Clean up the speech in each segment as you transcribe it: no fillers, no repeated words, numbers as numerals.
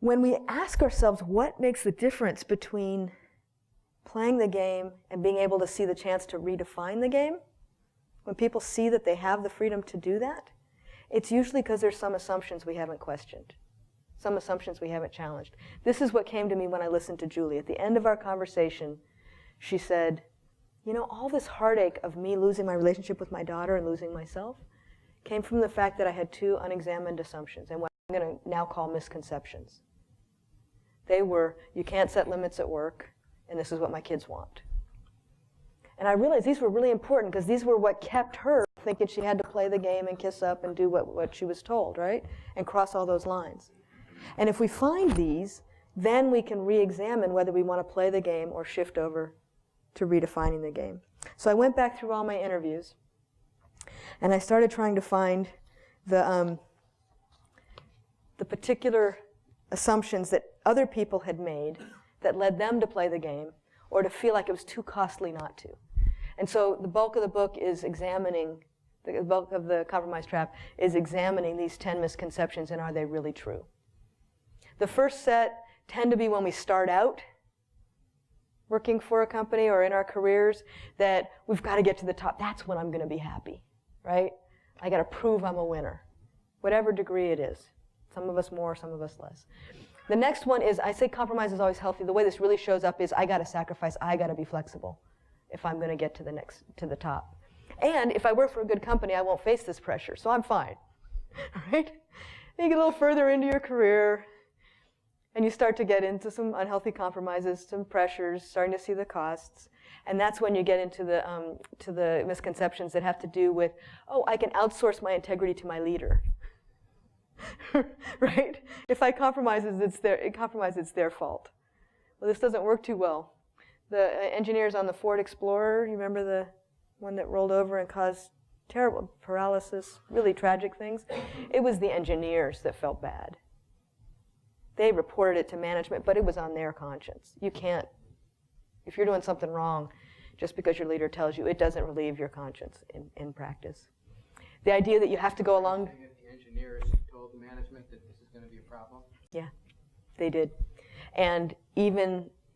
when we ask ourselves what makes the difference between playing the game and being able to see the chance to redefine the game, when people see that they have the freedom to do that, it's usually because there's some assumptions we haven't questioned, some assumptions we haven't challenged. This is what came to me when I listened to Julie. At the end of our conversation, she said, you know, all this heartache of me losing my relationship with my daughter and losing myself came from the fact that I had two unexamined assumptions, and what I'm going to now call misconceptions. They were, you can't set limits at work, and this is what my kids want. And I realized these were really important because these were what kept her thinking she had to play the game and kiss up and do what she was told, right? And cross all those lines. And if we find these, then we can re-examine whether we want to play the game or shift over to redefining the game. So I went back through all my interviews, and I started trying to find the particular assumptions that other people had made that led them to play the game or to feel like it was too costly not to. And so the bulk of the book is examining, the bulk of the Compromise Trap is examining these 10 misconceptions and are they really true. The first set tend to be when we start out working for a company or in our careers, that we've got to get to the top. That's when I'm going to be happy, right? I got to prove I'm a winner, whatever degree it is. Some of us more, some of us less. The next one is, I say compromise is always healthy. The way this really shows up is I got to sacrifice, I got to be flexible if I'm going to get to the top. And if I work for a good company, I won't face this pressure, so I'm fine, right? You get a little further into your career, and you start to get into some unhealthy compromises, some pressures, starting to see the costs, and that's when you get into the misconceptions that have to do with, oh, I can outsource my integrity to my leader. Right? If I compromise, it's their fault. Well, this doesn't work too well. The engineers on the Ford Explorer, you remember the one that rolled over and caused terrible paralysis, really tragic things? It was the engineers that felt bad. They reported it to management, but it was on their conscience. You can't, if you're doing something wrong, just because your leader tells you, it doesn't relieve your conscience in practice. The idea that you have to go along. If the engineers told the management that this is going to be a problem? Yeah, they did. And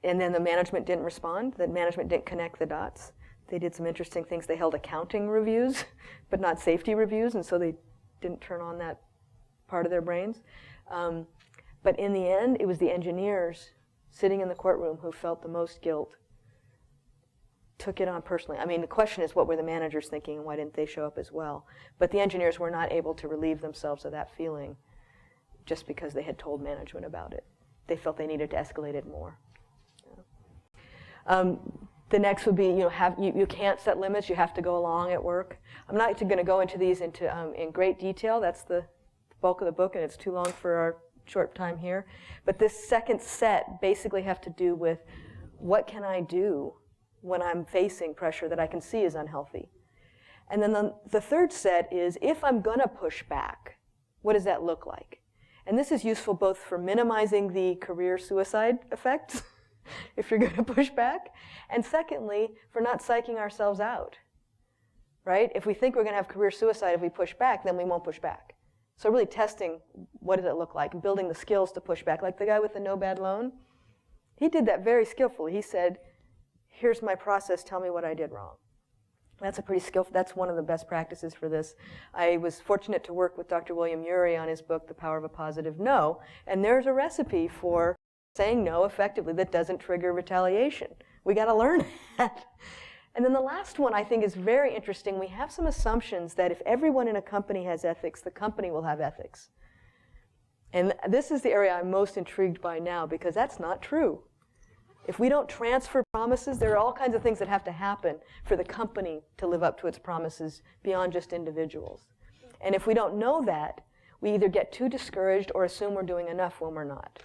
then the management didn't respond. The management didn't connect the dots. They did some interesting things. They held accounting reviews, but not safety reviews, and so they didn't turn on that part of their brains. But in the end, it was the engineers sitting in the courtroom who felt the most guilt, took it on personally. I mean, the question is, what were the managers thinking and why didn't they show up as well? But the engineers were not able to relieve themselves of that feeling just because they had told management about it. They felt they needed to escalate it more. The next would be, you can't set limits, you have to go along at work. I'm not going to go into these in great detail. That's the bulk of the book, and it's too long for our short time here. But this second set basically have to do with what can I do when I'm facing pressure that I can see is unhealthy. And then the third set is, if I'm going to push back, what does that look like? And this is useful both for minimizing the career suicide effects, if you're going to push back, and secondly, for not psyching ourselves out, right? If we think we're going to have career suicide if we push back, then we won't push back. So really testing, what does it look like, and building the skills to push back. Like the guy with the no bad loan, he did that very skillfully. He said, here's my process, tell me what I did wrong. That's a pretty skillful, that's one of the best practices for this. I was fortunate to work with Dr. William Ury on his book, The Power of a Positive No, and there's a recipe for saying no effectively that doesn't trigger retaliation. We got to learn that. And then the last one I think is very interesting. We have some assumptions that if everyone in a company has ethics, the company will have ethics. And this is the area I'm most intrigued by now, because that's not true. If we don't transfer promises, there are all kinds of things that have to happen for the company to live up to its promises beyond just individuals. And if we don't know that, we either get too discouraged or assume we're doing enough when we're not.